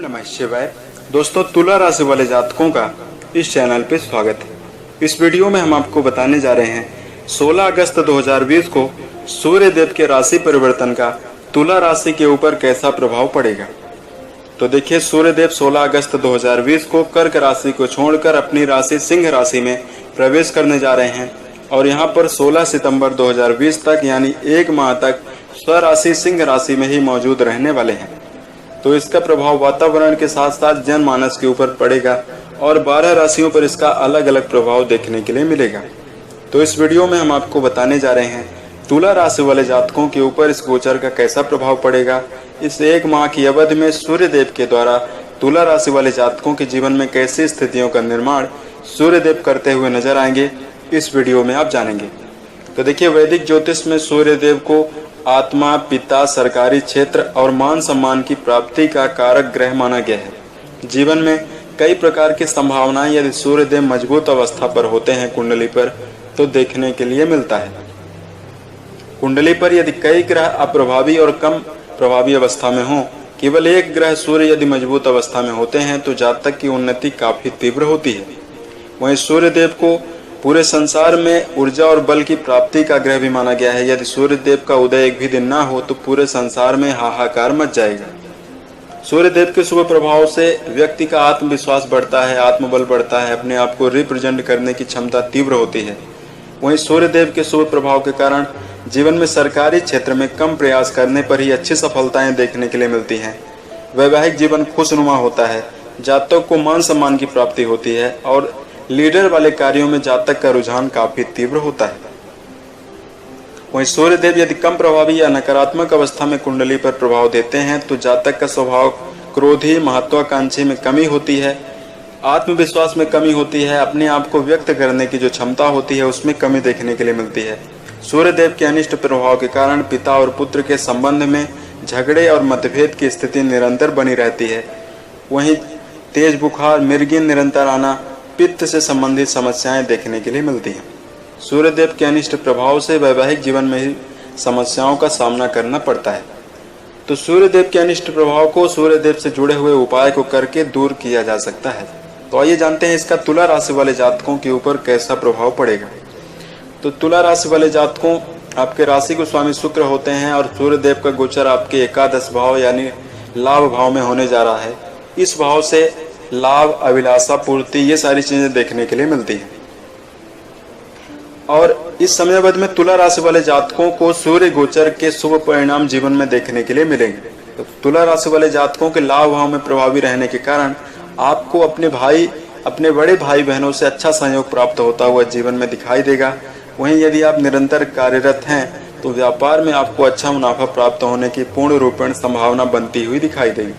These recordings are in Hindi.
नमः शिवाय। दोस्तों, तुला राशि वाले जातकों का इस चैनल पे स्वागत है। इस वीडियो में हम आपको बताने जा रहे हैं 16 अगस्त 2020 को सूर्य देव के राशि परिवर्तन का तुला राशि के ऊपर कैसा प्रभाव पड़ेगा। तो देखिए, सूर्य देव 16 अगस्त 2020 को कर्क राशि को छोड़कर अपनी राशि सिंह राशि में प्रवेश करने जा रहे हैं और यहाँ पर 16 सितंबर 2020 तक यानी एक माह तक स्वराशि सिंह राशि में ही मौजूद रहने वाले हैं। तो इसका प्रभाव वातावरण के साथ साथ जनमानस के ऊपर पड़ेगा और 12 राशियों पर इसका अलग अलग प्रभाव देखने के लिए मिलेगा। तो इस वीडियो में हम आपको बताने जा रहे हैं तुला राशि वाले जातकों के ऊपर इस गोचर का कैसा प्रभाव पड़ेगा। इस एक माह की अवधि में सूर्य देव के द्वारा तुला राशि वाले जातकों के जीवन में कैसी स्थितियों का निर्माण सूर्य देव करते हुए नजर आएंगे, इस वीडियो में आप जानेंगे। तो देखिए, वैदिक ज्योतिष में सूर्य देव को आत्मा, पिता, सरकारी क्षेत्र और मान सम्मान की प्राप्ति का कारक ग्रह माना गया है। जीवन में कई प्रकार की संभावनाएं यदि सूर्य देव मजबूत अवस्था पर होते हैं कुंडली पर तो देखने के लिए मिलता है। कुंडली पर यदि कई ग्रह अप्रभावी और कम प्रभावी अवस्था में हों, केवल एक ग्रह सूर्य यदि मजबूत अवस्था में होते हैं तो जातक की उन्नति काफी तीव्र होती है। वहीं सूर्य देव को पूरे संसार में ऊर्जा और बल की प्राप्ति का ग्रह भी माना गया है। यदि सूर्य देव का उदय एक भी दिन ना हो तो पूरे संसार में हाहाकार मच जाएगा। सूर्य देव के शुभ प्रभाव से व्यक्ति का आत्मविश्वास बढ़ता है, आत्मबल बढ़ता है, अपने आप को रिप्रेजेंट करने की क्षमता तीव्र होती है। वहीं सूर्य देव के शुभ प्रभाव के कारण जीवन में सरकारी क्षेत्र में कम प्रयास करने पर ही अच्छी सफलताएं देखने के लिए मिलती हैं। वैवाहिक जीवन खुशनुमा होता है, जातक को मान सम्मान की प्राप्ति होती है और लीडर वाले कार्यों में जातक का रुझान काफी तीव्र होता है। वहीं सूर्य देव यदि कम प्रभावी या नकारात्मक अवस्था में कुंडली पर प्रभाव देते हैं तो जातक का स्वभाव क्रोधी, महत्वाकांक्षी में कमी होती है, आत्मविश्वास में कमी होती है, अपने आप को व्यक्त करने की जो क्षमता होती है उसमें कमी देखने के लिए मिलती है। सूर्य देव के अनिष्ट प्रभाव के कारण पिता और पुत्र के संबंध में झगड़े और मतभेद की स्थिति निरंतर बनी रहती है। वहीं तेज बुखार, मिर्गी निरंतर आना, पित्त से संबंधित समस्याएं देखने के लिए मिलती हैं। सूर्य देव के अनिष्ट प्रभाव से वैवाहिक जीवन में ही समस्याओं का सामना करना पड़ता है। तो सूर्य देव के अनिष्ट प्रभाव को सूर्य देव से जुड़े हुए उपाय को करके दूर किया जा सकता है। तो आइए जानते हैं इसका तुला राशि वाले जातकों के ऊपर कैसा प्रभाव पड़ेगा। तो तुला राशि वाले जातकों, आपके राशि को स्वामी शुक्र होते हैं और सूर्य देव का गोचर आपके एकादश भाव यानी लाभ भाव में होने जा रहा है। इस भाव से लाभ, अभिलाषा पूर्ति, ये सारी चीजें देखने के लिए मिलती हैं। और इस समय अवधि में तुला राशि वाले जातकों को सूर्य गोचर के शुभ परिणाम जीवन में देखने के लिए मिलेंगे। तो तुला राशि वाले जातकों के लाभ भाव में प्रभावी रहने के कारण आपको अपने बड़े भाई बहनों से अच्छा सहयोग प्राप्त होता हुआ जीवन में दिखाई देगा। वहीं यदि आप निरंतर कार्यरत हैं तो व्यापार में आपको अच्छा मुनाफा प्राप्त होने की पूर्ण रूपेण संभावना बनती हुई दिखाई देगी।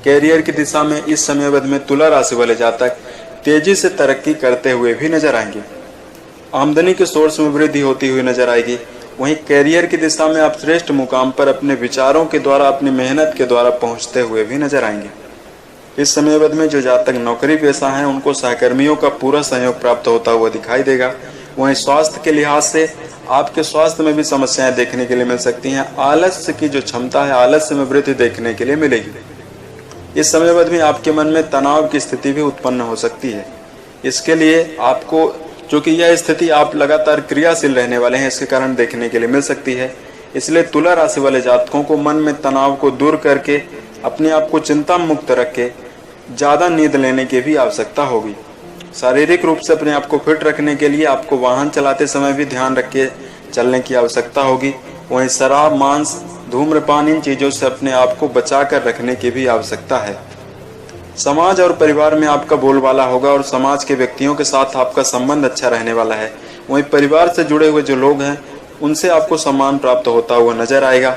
कैरियर की दिशा में इस समय अवधि में तुला राशि वाले जातक तेजी से तरक्की करते हुए भी नजर आएंगे। आमदनी के सोर्स में वृद्धि होती हुई नजर आएगी। वहीं कैरियर की दिशा में आप श्रेष्ठ मुकाम पर अपने विचारों के द्वारा, अपनी मेहनत के द्वारा पहुंचते हुए भी नजर आएंगे। इस समय अवधि में जो जातक नौकरी पेशा हैं उनको सहकर्मियों का पूरा सहयोग प्राप्त होता हुआ दिखाई देगा। वहीं स्वास्थ्य के लिहाज से आपके स्वास्थ्य में भी समस्याएं देखने के लिए मिल सकती हैं। आलस्य की जो क्षमता है, आलस्य में वृद्धि देखने के लिए मिलेगी। इस समय अवधि में आपके मन में तनाव की स्थिति भी उत्पन्न हो सकती है। इसके लिए आपको, चूंकि यह स्थिति आप लगातार क्रियाशील रहने वाले हैं, इसके कारण देखने के लिए मिल सकती है। इसलिए तुला राशि वाले जातकों को मन में तनाव को दूर करके अपने आप को चिंता मुक्त रख के ज्यादा नींद लेने की भी आवश्यकता होगी। शारीरिक रूप से अपने आप को फिट रखने के लिए आपको वाहन चलाते समय भी ध्यान रख के चलने की आवश्यकता होगी। वहीं शराब, मांस, धूम्रपान, इन चीजों से अपने आप को बचा कर रखने की भी आवश्यकता है। समाज और परिवार में आपका बोलबाला होगा और समाज के व्यक्तियों के साथ आपका संबंध अच्छा रहने वाला है। वहीं परिवार से जुड़े हुए जो लोग हैं उनसे आपको सम्मान प्राप्त होता हुआ नजर आएगा।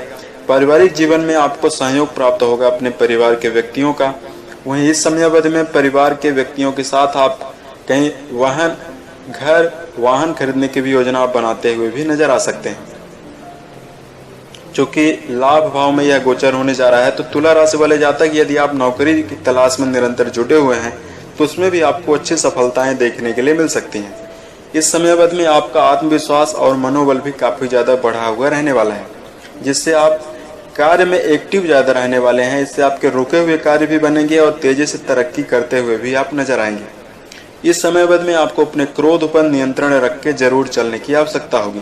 पारिवारिक जीवन में आपको सहयोग प्राप्त होगा अपने परिवार के व्यक्तियों का। वहीं इस समय अवधि में परिवार के व्यक्तियों के साथ आप कहीं वाहन खरीदने की भी योजना बनाते हुए भी नजर आ सकते हैं। चूंकि लाभ भाव में यह गोचर होने जा रहा है तो तुला राशि वाले जातक यदि आप नौकरी की तलाश में निरंतर जुटे हुए हैं तो उसमें भी आपको अच्छी सफलताएं देखने के लिए मिल सकती हैं। इस समय अवधि में आपका आत्मविश्वास और मनोबल भी काफी ज्यादा बढ़ा हुआ रहने वाला है, जिससे आप कार्य में एक्टिव ज़्यादा रहने वाले हैं। इससे आपके रुके हुए कार्य भी बनेंगे और तेज़ी से तरक्की करते हुए भी आप नजर आएंगे। इस समय अवधि में आपको अपने क्रोध पर नियंत्रण रख के जरूर चलने की आवश्यकता होगी।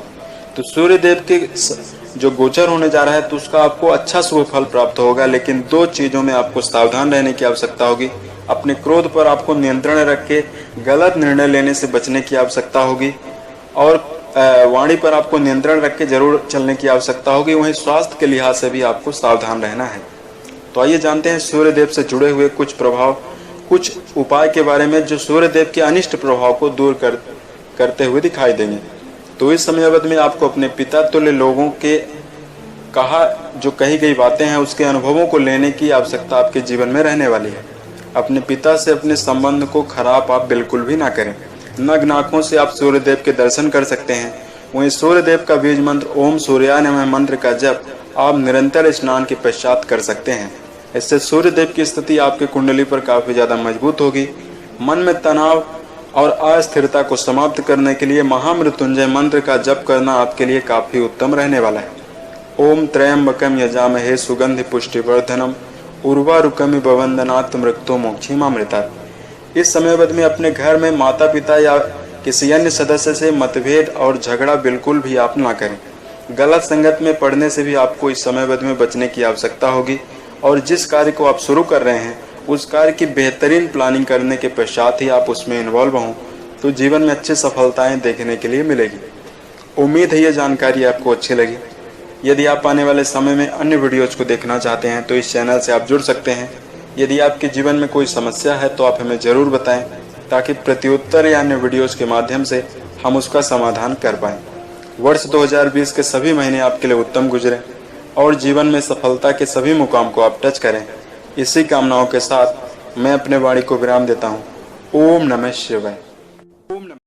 तो सूर्य देव के जो गोचर होने जा रहा है तो उसका आपको अच्छा शुभ फल प्राप्त होगा, लेकिन 2 चीज़ों में आपको सावधान रहने की आवश्यकता होगी। अपने क्रोध पर आपको नियंत्रण रख के गलत निर्णय लेने से बचने की आवश्यकता होगी और वाणी पर आपको नियंत्रण रख के जरूर चलने की आवश्यकता होगी। वहीं स्वास्थ्य के लिहाज से भी आपको सावधान रहना है। तो आइए जानते हैं सूर्य देव से जुड़े हुए कुछ उपाय के बारे में जो सूर्य देव के अनिष्ट प्रभाव को दूर करते हुए दिखाई देंगे। तो इस समय अवधि में आपको अपने पिता तुल्य लोगों के जो कही गई बातें हैं उसके अनुभवों को लेने की आवश्यकता आपके जीवन में रहने वाली है। अपने पिता से अपने संबंध को खराब आप बिल्कुल भी ना करें। नग्न आंखों से आप सूर्य देव के दर्शन कर सकते हैं। वहीं सूर्य देव का बीज मंत्र ओम सूर्याय नमः मंत्र का जप आप निरंतर स्नान के पश्चात कर सकते हैं। इससे सूर्य देव की स्थिति आपके कुंडली पर काफी ज्यादा मजबूत होगी। मन में तनाव और अस्थिरता को समाप्त करने के लिए महामृत्युंजय मंत्र का जप करना आपके लिए काफी उत्तम रहने वाला है। ओम त्र्यंबकम यजामहे सुगंधि पुष्टिवर्धनम उर्वारुकमिव वंदनात् मृत्यो मोक्षीमामृतात्। इस समय अवधि में अपने घर में माता पिता या किसी अन्य सदस्य से मतभेद और झगड़ा बिल्कुल भी आप ना करें। गलत संगत में पड़ने से भी आपको इस समय अवधि में बचने की आवश्यकता होगी और जिस कार्य को आप शुरू कर रहे हैं उस कार्य की बेहतरीन प्लानिंग करने के पश्चात ही आप उसमें इन्वॉल्व हों तो जीवन में अच्छी सफलताएं देखने के लिए मिलेगी। उम्मीद है ये जानकारी आपको अच्छी लगी। यदि आप आने वाले समय में अन्य वीडियोज को देखना चाहते हैं तो इस चैनल से आप जुड़ सकते हैं। यदि आपके जीवन में कोई समस्या है तो आप हमें ज़रूर बताएं ताकि प्रत्युत्तर या अन्य वीडियोज़ के माध्यम से हम उसका समाधान कर पाएं। वर्ष 2020 के सभी महीने आपके लिए उत्तम गुजरें और जीवन में सफलता के सभी मुकाम को आप टच करें। इसी कामनाओं के साथ मैं अपने वाणी को विराम देता हूँ। ओम नमः शिवाय।